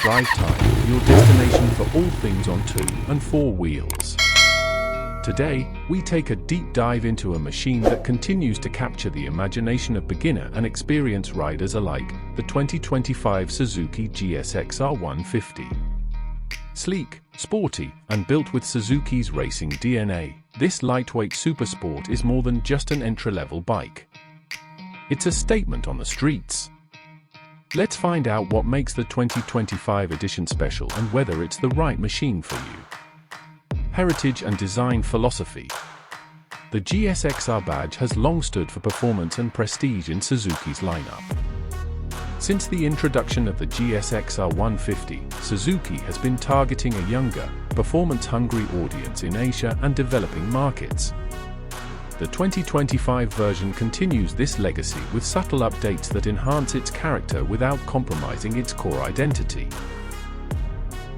Drive Time, your destination for all things on 2 and 4 wheels. Today, we take a deep dive into a machine that continues to capture the imagination of beginner and experienced riders alike, the 2025 Suzuki GSX-R 150. Sleek, sporty, and built with Suzuki's racing DNA, this lightweight supersport is more than just an entry-level bike. It's a statement on the streets. Let's find out what makes the 2025 edition special and whether it's the right machine for you. Heritage and design philosophy. The GSX-R badge has long stood for performance and prestige in Suzuki's lineup. Since the introduction of the GSX-R 150, Suzuki has been targeting a younger, performance-hungry audience in Asia and developing markets. The 2025 version continues this legacy with subtle updates that enhance its character without compromising its core identity.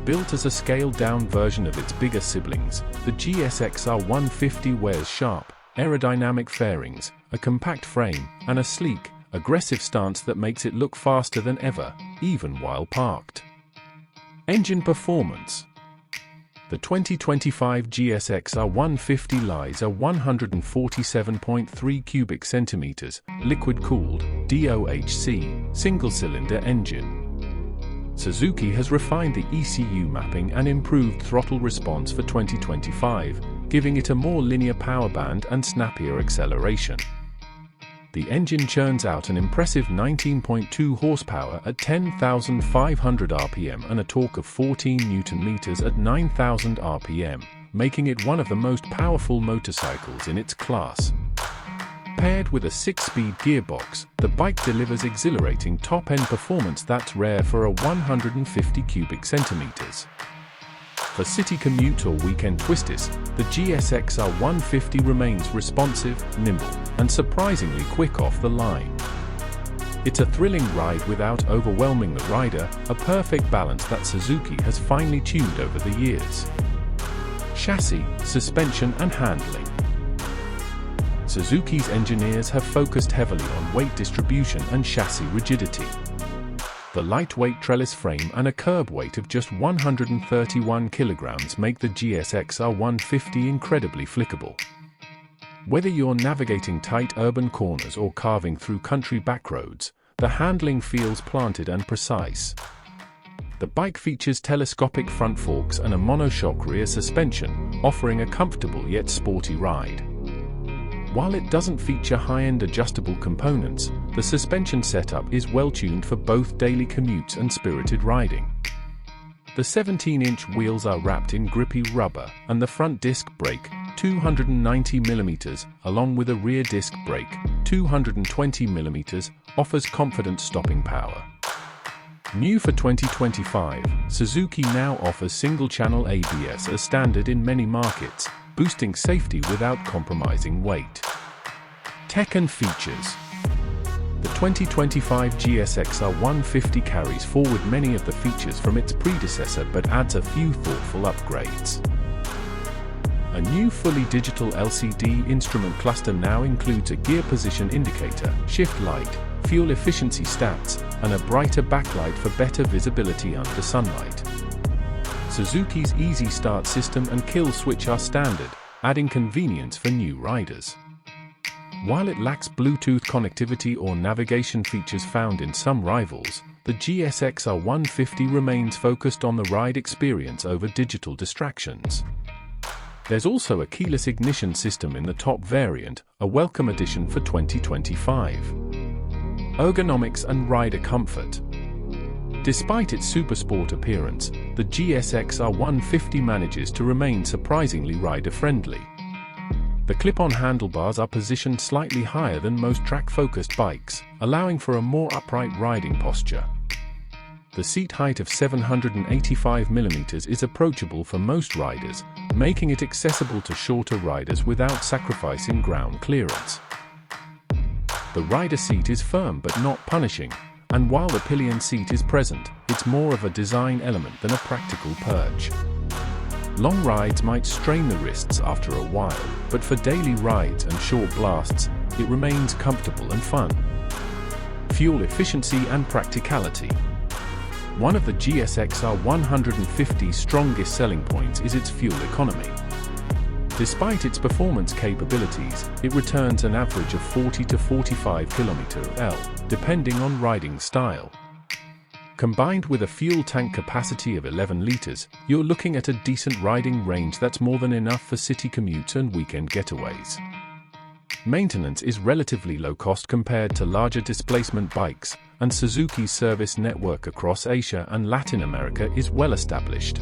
Built as a scaled-down version of its bigger siblings, the GSX-R 150 wears sharp, aerodynamic fairings, a compact frame, and a sleek, aggressive stance that makes it look faster than ever, even while parked. Engine performance. The 2025 GSX-R 150 lies a 147.3 cubic centimeters, liquid-cooled, DOHC, single-cylinder engine. Suzuki has refined the ECU mapping and improved throttle response for 2025, giving it a more linear power band and snappier acceleration. The engine churns out an impressive 19.2 horsepower at 10,500 RPM and a torque of 14 Nm at 9,000 RPM, making it one of the most powerful motorcycles in its class. Paired with a 6-speed gearbox, the bike delivers exhilarating top-end performance that's rare for a 150 cubic centimeters. For city commute or weekend twisties, the GSX-R 150 remains responsive, nimble, and surprisingly quick off the line. It's a thrilling ride without overwhelming the rider, a perfect balance that Suzuki has finely tuned over the years. Chassis, suspension, and handling. Suzuki's engineers have focused heavily on weight distribution and chassis rigidity. The lightweight trellis frame and a curb weight of just 131 kilograms make the GSX-R 150 incredibly flickable. Whether you're navigating tight urban corners or carving through country backroads, the handling feels planted and precise. The bike features telescopic front forks and a monoshock rear suspension, offering a comfortable yet sporty ride. While it doesn't feature high-end adjustable components, the suspension setup is well-tuned for both daily commutes and spirited riding. The 17-inch wheels are wrapped in grippy rubber, and the front disc brake, 290 mm, along with a rear disc brake, 220 mm, offers confident stopping power. New for 2025, Suzuki now offers single-channel ABS as standard in many markets, boosting safety without compromising weight. Tech and features. The 2025 GSX-R 150 carries forward many of the features from its predecessor but adds a few thoughtful upgrades. A new fully digital LCD instrument cluster now includes a gear position indicator, shift light, fuel efficiency stats, and a brighter backlight for better visibility under sunlight. Suzuki's Easy Start system and kill switch are standard, adding convenience for new riders. While it lacks Bluetooth connectivity or navigation features found in some rivals, the GSX-R 150 remains focused on the ride experience over digital distractions. There's also a keyless ignition system in the top variant, a welcome addition for 2025. Ergonomics and rider comfort. Despite its supersport appearance, the GSX-R 150 manages to remain surprisingly rider-friendly. The clip-on handlebars are positioned slightly higher than most track-focused bikes, allowing for a more upright riding posture. The seat height of 785 mm is approachable for most riders, making it accessible to shorter riders without sacrificing ground clearance. The rider seat is firm but not punishing, and while the pillion seat is present, it's more of a design element than a practical perch. Long rides might strain the wrists after a while, but for daily rides and short blasts, it remains comfortable and fun. Fuel efficiency and practicality. One of the GSX-R 150's strongest selling points is its fuel economy. Despite its performance capabilities, it returns an average of 40 to 45 km/h, depending on riding style. Combined with a fuel tank capacity of 11 litres, you're looking at a decent riding range that's more than enough for city commutes and weekend getaways. Maintenance is relatively low cost compared to larger displacement bikes, and Suzuki's service network across Asia and Latin America is well established.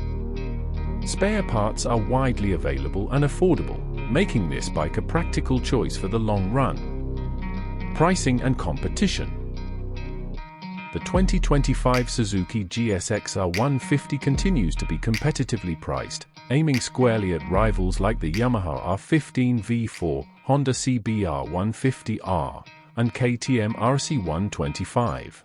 Spare parts are widely available and affordable, making this bike a practical choice for the long run. Pricing and competition. The 2025 Suzuki GSX-R 150 continues to be competitively priced, aiming squarely at rivals like the Yamaha R15 V4, Honda CBR 150R, and KTM RC 125.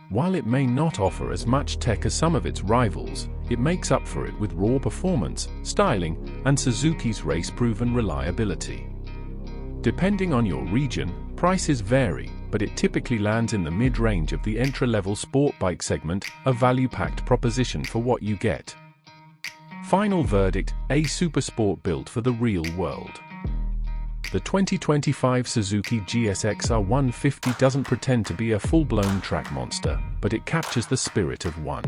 While it may not offer as much tech as some of its rivals, it makes up for it with raw performance, styling, and Suzuki's race-proven reliability. Depending on your region, prices vary, but it typically lands in the mid-range of the entry-level sport bike segment, a value-packed proposition for what you get. Final verdict: a Supersport built for the real world. The 2025 Suzuki GSX-R 150 doesn't pretend to be a full-blown track monster, but it captures the spirit of one.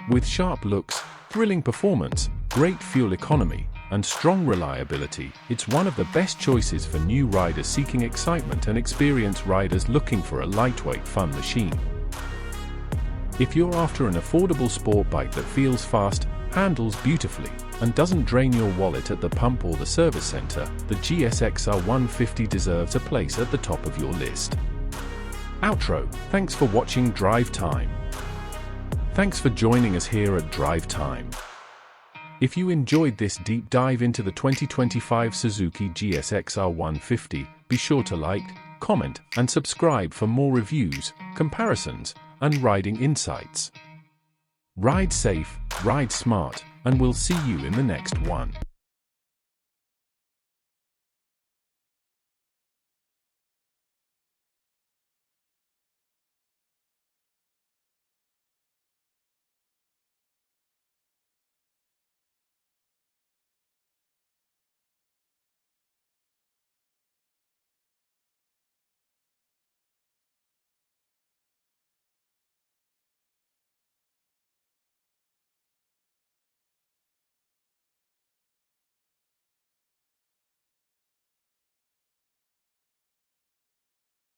With sharp looks, thrilling performance, great fuel economy, and strong reliability, it's one of the best choices for new riders seeking excitement and experienced riders looking for a lightweight, fun machine. If you're after an affordable sport bike that feels fast, handles beautifully, and doesn't drain your wallet at the pump or the service center, the GSX-R 150 deserves a place at the top of your list. Outro. Thanks for watching Drive Time. Thanks for joining us here at Drive Time. If you enjoyed this deep dive into the 2025 Suzuki GSX-R 150, be sure to like, comment, and subscribe for more reviews, comparisons, and riding insights. Ride safe, ride smart, and we'll see you in the next one.